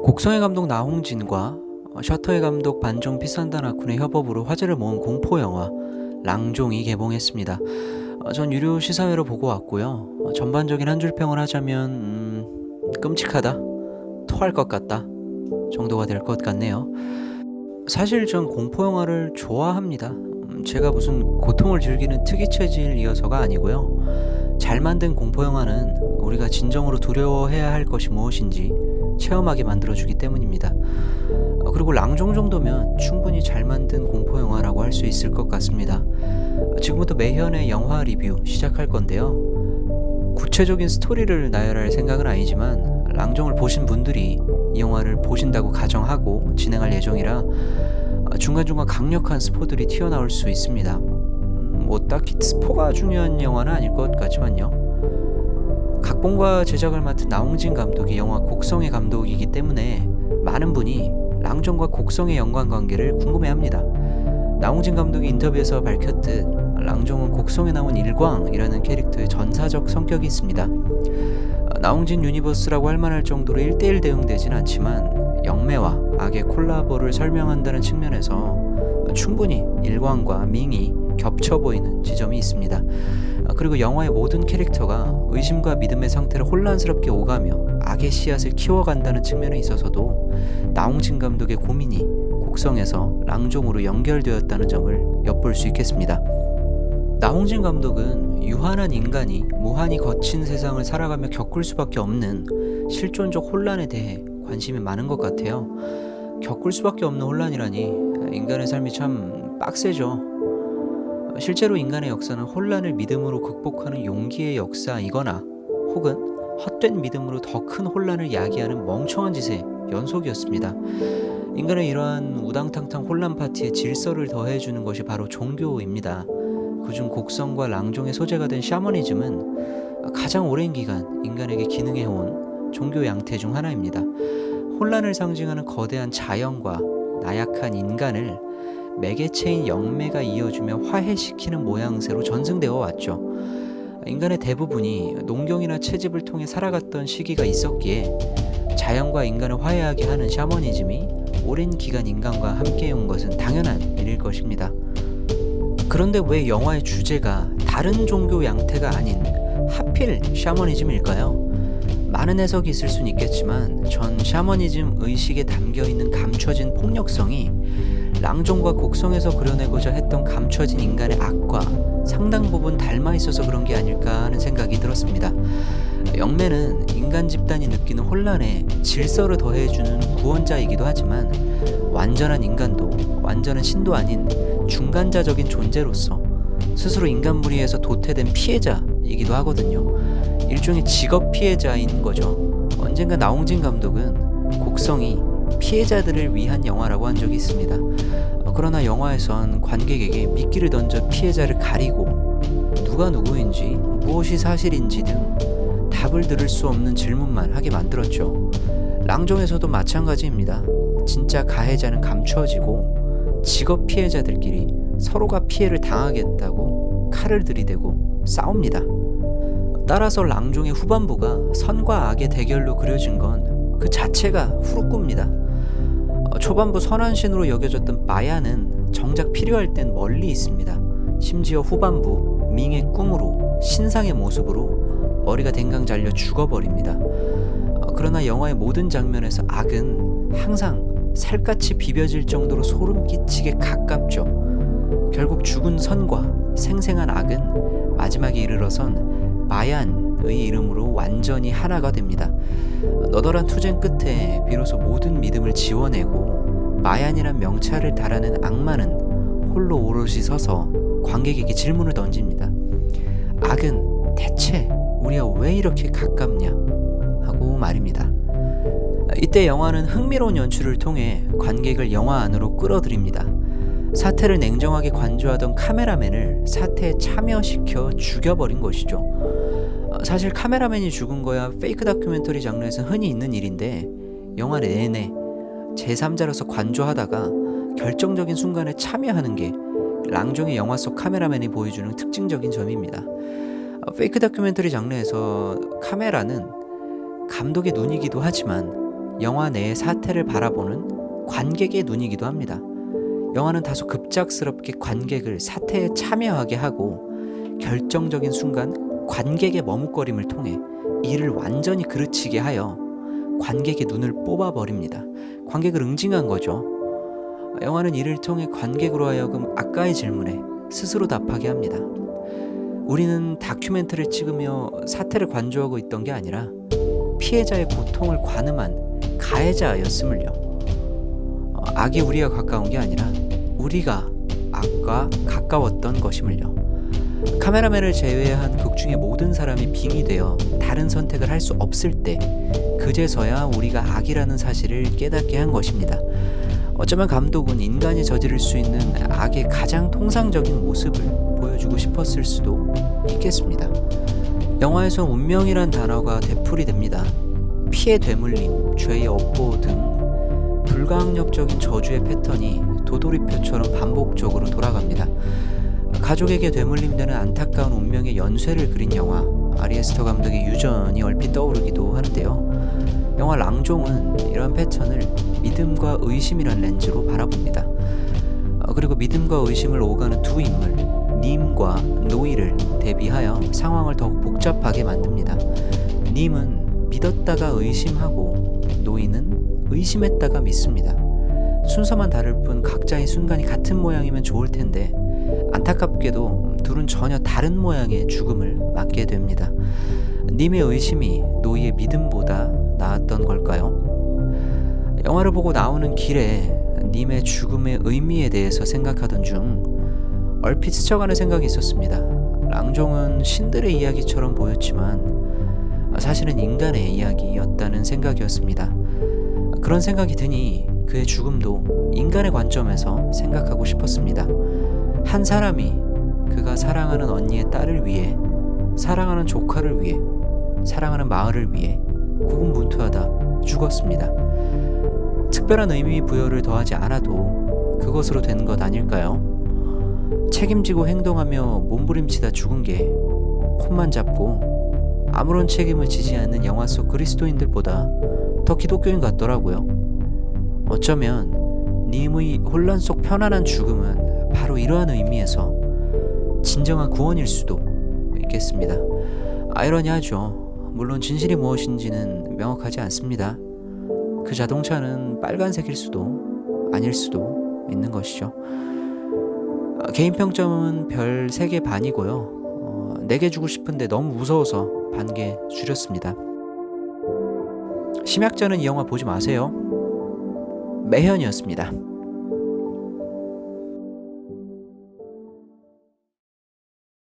곡성의 감독 나홍진과 셔터의 감독 반종 피산다나쿤의 협업으로 화제를 모은 공포영화 랑종이 개봉했습니다. 전 유료 시사회로 보고 왔고요. 전반적인 한 줄 평을 하자면 끔찍하다, 토할 것 같다 정도가 될 것 같네요. 사실 전 공포영화를 좋아합니다. 제가 무슨 고통을 즐기는 특이 체질이어서가 아니고요. 잘 만든 공포영화는 우리가 진정으로 두려워해야 할 것이 무엇인지 체험하게 만들어주기 때문입니다. 그리고 랑종 정도면 충분히 잘 만든 공포영화라고 할 수 있을 것 같습니다. 지금부터 매현의 영화 리뷰 시작할 건데요. 구체적인 스토리를 나열할 생각은 아니지만 랑종을 보신 분들이 이 영화를 보신다고 가정하고 진행할 예정이라 중간중간 강력한 스포들이 튀어나올 수 있습니다. 뭐 딱히 스포가 중요한 영화는 아닐 것 같지만요. 각본과 제작을 맡은 나홍진 감독이 영화 곡성의 감독이기 때문에 많은 분이 랑종과 곡성의 연관관계를 궁금해합니다. 나홍진 감독이 인터뷰에서 밝혔듯 랑종은 곡성에 나온 일광이라는 캐릭터의 전사적 성격이 있습니다. 나홍진 유니버스라고 할 만할 정도로 1대1 대응되진 않지만 영매와 악의 콜라보를 설명한다는 측면에서 충분히 일광과 밍이 겹쳐 보이는 지점이 있습니다. 그리고 영화의 모든 캐릭터가 의심과 믿음의 상태를 혼란스럽게 오가며 악의 씨앗을 키워간다는 측면에 있어서도 나홍진 감독의 고민이 곡성에서 랑종으로 연결되었다는 점을 엿볼 수 있겠습니다. 나홍진 감독은 유한한 인간이 무한히 거친 세상을 살아가며 겪을 수밖에 없는 실존적 혼란에 대해 관심이 많은 것 같아요. 겪을 수밖에 없는 혼란이라니 인간의 삶이 참 빡세죠. 실제로 인간의 역사는 혼란을 믿음으로 극복하는 용기의 역사이거나 혹은 헛된 믿음으로 더 큰 혼란을 야기하는 멍청한 짓의 연속이었습니다. 인간의 이러한 우당탕탕 혼란 파티에 질서를 더해주는 것이 바로 종교입니다. 그중 곡성과 랑종의 소재가 된 샤머니즘은 가장 오랜 기간 인간에게 기능해온 종교 양태 중 하나입니다. 혼란을 상징하는 거대한 자연과 나약한 인간을 매개체인 영매가 이어주며 화해시키는 모양새로 전승되어 왔죠. 인간의 대부분이 농경이나 채집을 통해 살아갔던 시기가 있었기에 자연과 인간을 화해하게 하는 샤머니즘이 오랜 기간 인간과 함께해온 것은 당연한 일일 것입니다. 그런데 왜 영화의 주제가 다른 종교 양태가 아닌 하필 샤머니즘일까요? 많은 해석이 있을 수는 있겠지만 전 샤머니즘 의식에 담겨있는 감춰진 폭력성이 랑종과 곡성에서 그려내고자 했던 감춰진 인간의 악과 상당 부분 닮아 있어서 그런 게 아닐까 하는 생각이 들었습니다. 영매는 인간 집단이 느끼는 혼란에 질서를 더해주는 구원자이기도 하지만 완전한 인간도 완전한 신도 아닌 중간자적인 존재로서 스스로 인간 무리에서 도태된 피해자이기도 하거든요. 일종의 직업 피해자인 거죠. 언젠가 나홍진 감독은 곡성이 피해자들을 위한 영화라고 한 적이 있습니다. 그러나 영화에선 관객에게 미끼를 던져 피해자를 가리고 누가 누구인지 무엇이 사실인지 등 답을 들을 수 없는 질문만 하게 만들었죠. 랑종에서도 마찬가지입니다. 진짜 가해자는 감추어지고 직업 피해자들끼리 서로가 피해를 당하겠다고 칼을 들이대고 싸웁니다. 따라서 랑종의 후반부가 선과 악의 대결로 그려진 건 그 자체가 후루꾸입니다. 초반부 선한 신으로 여겨졌던 마야는 정작 필요할 땐 멀리 있습니다. 심지어 후반부 밍의 꿈으로 신상의 모습으로 머리가 댕강 잘려 죽어버립니다. 그러나 영화의 모든 장면에서 악은 항상 살갗이 비벼질 정도로 소름 끼치게 가깝죠. 결국 죽은 선과 생생한 악은 마지막에 이르러선 마얀의 이름으로 완전히 하나가 됩니다. 너덜한 투쟁 끝에 비로소 모든 믿음을 지워내고 마얀이란 명찰을 달아낸 악마는 홀로 오롯이 서서 관객에게 질문을 던집니다. 악은 대체 우리와 왜 이렇게 가깝냐? 하고 말입니다. 이때 영화는 흥미로운 연출을 통해 관객을 영화 안으로 끌어들입니다. 사태를 냉정하게 관조하던 카메라맨을 사태에 참여시켜 죽여버린 것이죠. 사실 카메라맨이 죽은 거야 페이크 다큐멘터리 장르에서 흔히 있는 일인데 영화 내내 제3자로서 관조하다가 결정적인 순간에 참여하는 게 랑종의 영화 속 카메라맨이 보여주는 특징적인 점입니다. 페이크 다큐멘터리 장르에서 카메라는 감독의 눈이기도 하지만 영화 내의 사태를 바라보는 관객의 눈이기도 합니다. 영화는 다소 급작스럽게 관객을 사태에 참여하게 하고 결정적인 순간 관객의 머뭇거림을 통해 이를 완전히 그르치게 하여 관객의 눈을 뽑아버립니다. 관객을 응징한 거죠. 영화는 이를 통해 관객으로 하여금 아까의 질문에 스스로 답하게 합니다. 우리는 다큐멘터리를 찍으며 사태를 관조하고 있던 게 아니라 피해자의 고통을 관음한 가해자였음을요. 악이 우리가 가까운 게 아니라 우리가 악과 가까웠던 것임을요. 카메라맨을 제외한 극중의 모든 사람이 빙이 되어 다른 선택을 할 수 없을 때 그제서야 우리가 악이라는 사실을 깨닫게 한 것입니다. 어쩌면 감독은 인간이 저지를 수 있는 악의 가장 통상적인 모습을 보여주고 싶었을 수도 있겠습니다. 영화에서 운명이란 단어가 되풀이 됩니다. 피의 되물림, 죄의 업보 등 불가항력적인 저주의 패턴이 도돌이표처럼 반복적으로 돌아갑니다. 가족에게 되물림되는 안타까운 운명의 연쇄를 그린 영화, 아리 에스터 감독의 유전이 얼핏 떠오르기도 하는데요. 영화 랑종은 이러한 패턴을 믿음과 의심이란 렌즈로 바라봅니다. 그리고 믿음과 의심을 오가는 두 인물, 님과 노이를 대비하여 상황을 더욱 복잡하게 만듭니다. 님은 믿었다가 의심하고 노이는 의심했다가 믿습니다. 순서만 다를 뿐 각자의 순간이 같은 모양이면 좋을 텐데 안타깝게도 둘은 전혀 다른 모양의 죽음을 맞게 됩니다. 님의 의심이 노이의 믿음보다 나았던 걸까요? 영화를 보고 나오는 길에 님의 죽음의 의미에 대해서 생각하던 중 얼핏 스쳐가는 생각이 있었습니다. 랑종은 신들의 이야기처럼 보였지만 사실은 인간의 이야기였다는 생각이었습니다. 그런 생각이 드니 그의 죽음도 인간의 관점에서 생각하고 싶었습니다. 한 사람이 그가 사랑하는 언니의 딸을 위해, 사랑하는 조카를 위해, 사랑하는 마을을 위해 고군분투하다 죽었습니다. 특별한 의미 부여를 더하지 않아도 그것으로 된 것 아닐까요? 책임지고 행동하며 몸부림치다 죽은 게 폰만 잡고 아무런 책임을 지지 않는 영화 속 그리스도인들보다 더 기독교인 같더라고요. 어쩌면 님의 혼란 속 편안한 죽음은 바로 이러한 의미에서 진정한 구원일 수도 있겠습니다. 아이러니하죠. 물론 진실이 무엇인지는 명확하지 않습니다. 그 자동차는 빨간색일 수도 아닐 수도 있는 것이죠. 개인 평점은 별 3개 반이고요. 4개 주고 싶은데 너무 무서워서 반개 줄였습니다. 심약자는 이 영화 보지 마세요. 매현이었습니다.